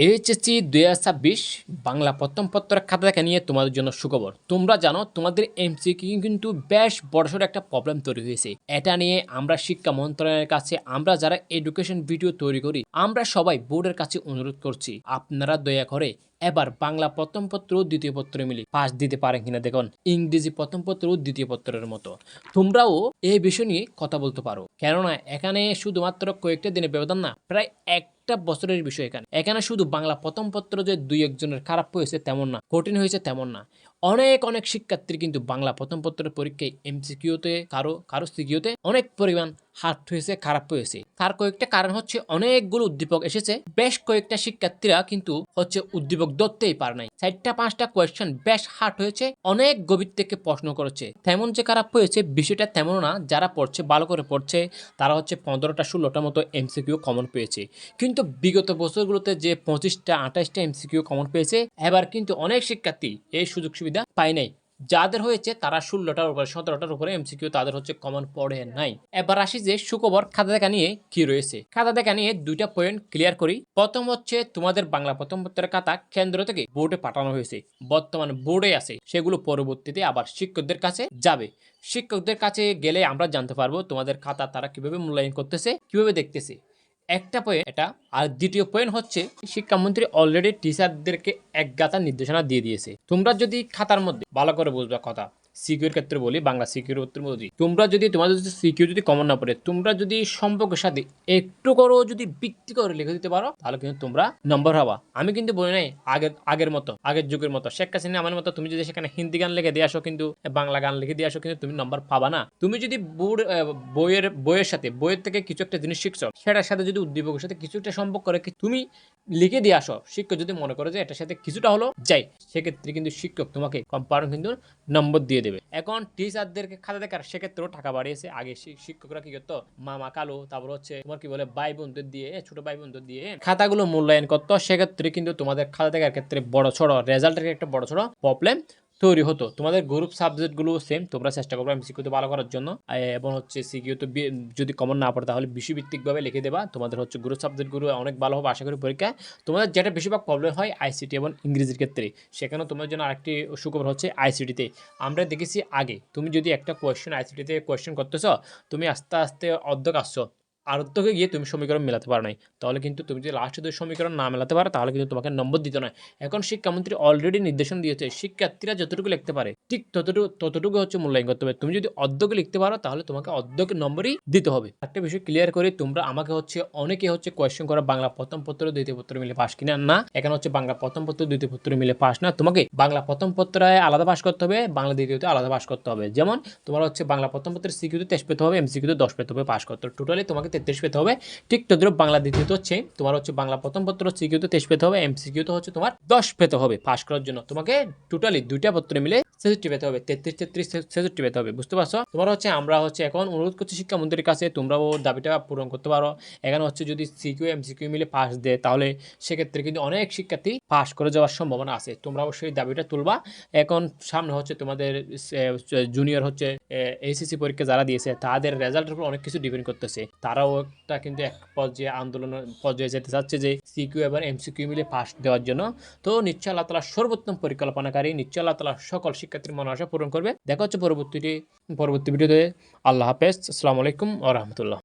HSC 2026 Bangla প্রথম পত্রের খাতা দেখা নিয়ে তোমাদের জন্য সুখবর। তোমরা জানো তোমাদের এমসিকিউ কিন্তু বেশ বড়সড় একটা প্রবলেম তৈরি হয়েছে। এটা নিয়ে আমরা শিক্ষা মন্ত্রণালয়ের কাছে আমরা যারা এডুকেশন ভিডিও তৈরি করি আমরা সবাই বোর্ডের কাছে অনুরোধ করছি আপনারা দয়া করে এবার বাংলা প্রথম পত্র ও দ্বিতীয় পত্র মিলে পাস দিতে পারেন কিনা দেখুন। ইংরেজি প্রথম পত্র ও দ্বিতীয় পত্রের মতো তোমরাও এই বিষয় নিয়ে কথা বলতে পারো, কেননা এখানে শুধুমাত্র কয়েকটা দিনের ব্যবধান না, প্রায় একটা বছরের বিষয়। এখানে শুধু বাংলা প্রথম পত্র যে দুই একজনের খারাপ হয়েছে তেমন না, কঠিন হয়েছে তেমন না। অনেক অনেক শিক্ষার্থী কিন্তু বাংলা প্রথম পত্রের পরীক্ষায় এমসিকিউতে কারো সিকিউতে অনেক পরিমাণ হার্ট হয়েছে, খারাপ হয়েছে। তার কয়েকটা কারণ হচ্ছে অনেকগুলো উদ্দীপক এসেছে, বেশ কয়েকটা শিক্ষার্থীরা কিন্তু উদ্দীপক ধরতেই পারে নাই। 4টা-5টা কোয়েশ্চেন বেশ হার্ট হয়েছে, অনেক গভীর থেকে প্রশ্ন করেছে। তেমন যে খারাপ হয়েছে বিষয়টা তেমন না, যারা পড়ছে ভালো করে পড়ছে তারা 15টা-16টা মতো এমসিকিউ কমন পেয়েছে। কিন্তু বিগত বছরগুলোতে যে 25টা-28টা এমসিকিউ কমন পেয়েছে, এবার কিন্তু অনেক শিক্ষার্থী এই সুযোগ সুবিধা পায় নাই। যাদের হয়েছে তারা 16টার উপরে 17টার উপরে এমসিকিউ তাদের কমন পড়ে নাই। এবার আসি যে সুখবর খাতা দেখা নিয়ে কি রয়েছে। খাতা দেখা নিয়ে 2টা পয়েন্ট ক্লিয়ার করি। প্রথম হচ্ছে তোমাদের বাংলা প্রথম পত্রের খাতা কেন্দ্র থেকে বোর্ডে পাঠানো হয়েছে, বর্তমানে বোর্ডে আছে, সেগুলো পরবর্তীতে আবার শিক্ষকদের কাছে যাবে। শিক্ষকদের কাছে গেলে আমরা জানতে পারবো তোমাদের খাতা তারা কিভাবে মূল্যায়ন করতেছে, কিভাবে দেখতেছে। একটা পয়েন্ট এটা। আর দ্বিতীয় পয়েন্ট হচ্ছে শিক্ষামন্ত্রী অলরেডি টিচারদেরকে একগাতা নির্দেশনা দিয়ে দিয়েছে। তোমরা যদি খাতার মধ্যে ভালো করে বুঝবে কথা, সিকিউর ক্ষেত্রে বলি, বাংলা সিকিউর ক্ষেত্রে বলি, তোমরা যদি তোমাদের সিকিউর যদি কমন না পড়ে, তোমরা যদি সম্পর্কের সাথে একটু করো যদি বৃত্তি করে লিখে দিতে পারো, তাহলে কিন্তু তোমরা নম্বর হবা। আমি কিন্তু বলি নাই আগের মতো, আগের যুগের মতো শেখ হাসিনা আমার মতো তুমি যদি সেখানে হিন্দি গান লিখে দিয়ে আসো, কিন্তু বাংলা গান লিখে দিয়ে আসো, কিন্তু তুমি নম্বর পাবা না। তুমি যদি বইয়ের সাথে, বইয়ের থেকে কিছু একটা জিনিস শিখছো, সেটার সাথে যদি উদ্দীপকের সাথে কিছু একটা সম্পর্ক রেখে তুমি লিখে দিয়ে আসো, শিক্ষক যদি মনে করে যে এটার সাথে কিছুটা হলো যাই, সেক্ষেত্রে কিন্তু শিক্ষক তোমাকে কম্পাউন্ড কিন্তু নম্বর দিয়ে দেবে। এখন টিচারদেরকে খাতা দেখার সেক্ষেত্রেও টাকা বাড়িয়েছে। আগে শিক্ষকরা কি করতো, মামা কালো, তারপর তোমার কি বলে ভাই বোনদের দিয়ে, ছোট ভাই বোনদের দিয়ে খাতাগুলো মূল্যায়ন করতো। সেক্ষেত্রে কিন্তু তোমাদের খাতা দেখার ক্ষেত্রে বড় ছোট রেজাল্টের একটা বড় ছোট প্রবলেম তৈরি হতো। তোমাদের গ্রুপ সাবজেক্টগুলো সেম, তোমরা চেষ্টা করবে এমসিকিউতে ভালো করার জন্য। এবং সিকিউতে যদি কমন না পড়ে তাহলে বিষয়ভিত্তিকভাবে লিখে দেবা। তোমাদের গ্রুপ সাবজেক্টগুলো অনেক ভালো হবে আশা করি পরীক্ষায়। তোমাদের যেটা বেশিরভাগ প্রবলেম হয় আইসিটি এবং ইংরেজির ক্ষেত্রে, সেখানেও তোমাদের জন্য আরেকটি সুখবর হচ্ছে আইসিটিতে আমরা দেখেছি আগে তুমি যদি একটা কোয়েশ্চেন আইসিটিতে কোয়েশ্চেন করতেছ, তুমি আস্তে আস্তে অর্ধেক আসছো, আর অর্ধেকে গিয়ে তুমি সমীকরণ মেলাতে পারো নাই, তাহলে কিন্তু তুমি যদি লাস্টে 2 সমীকরণ না মেলাতে পারো তাহলে কিন্তু তোমাকে নম্বর দিতে নয়। এখন শিক্ষামন্ত্রী অলরেডি নির্দেশন দিয়েছে শিক্ষার্থীরা যতটুকু লিখতে পারে ঠিক ততটুকু মূল্যায়ন করতে হবে। তুমি যদি অর্ধেক লিখতে পারো তাহলে তোমাকে অর্ধেক নম্বরই দিতে হবে। একটা বিষয় ক্লিয়ার করে, তোমরা আমাকে অনেকে কোয়েশ্চেন করো বাংলা প্রথম পত্র দ্বিতীয় পত্র মিলে পাস কিনা। না, এখানে বাংলা প্রথম পত্র দ্বিতীয় পত্র মিলে পাস না, তোমাকে বাংলা প্রথম পত্রে আলাদা পাস করতে হবে, বাংলা দ্বিতীয়তে আলাদা পাস করতে হবে। যেমন তোমার বাংলা প্রথম পত্রের সিকিউতে 23 পেতে হবে, এমসিকিউতে 10 পেতে হবে পাস করতে, টোটালি তোমাকে 33 পেতে হবে। ঠিক তদ্রুপ বাংলা দ্বিতীয়তে তোমার বাংলা প্রথম পত্র সিকিউতে 23 পেতে হবে, এমসিকিউতে তোমার 10 পেতে হবে পাস করার জন্য। তোমাকে টোটালি 2টা পত্র মিলে 63 পেতে হবে, 33 63 পেতে হবে। বুঝতে পারছো? তোমার আমরা এখন অনুরোধ করছি শিক্ষামন্ত্রীর কাছে তোমরাও দাবিটা পূরণ করতে পারো। এখানে যদি সিকিউ এমসিকিউ মিলে পাস দেয় তাহলে সেক্ষেত্রে কিন্তু অনেক শিক্ষার্থী পাস করে যাওয়ার সম্ভাবনা আছে। তোমরা অবশ্যই দাবিটা তুলবা। এখন সামনে তোমাদের জুনিয়র এইচএসসি পরীক্ষা যারা দিয়েছে তাদের রেজাল্টের উপর অনেক কিছু ডিপেন্ড করতেছে। তারাও একটা কিন্তু এক পর্যায়ে আন্দোলনের পর্যায়ে যেতে চাচ্ছে যে সিকিউ এবং এমসিকিউ মিলে পাস দেওয়ার জন্য। তো নিশ্চয় আল্লাহ তাআলা সর্বোত্তম পরিকল্পনাকারী, নিশ্চয় আল্লাহ তাআলা সকল শিক্ষার্থীর মনোবাসা পূরণ করবে। দেখা হচ্ছে পরবর্তী ভিডিওতে। আল্লাহ হাফেজ, আসসালামু আলাইকুম ওয়া রাহমাতুল্লাহ।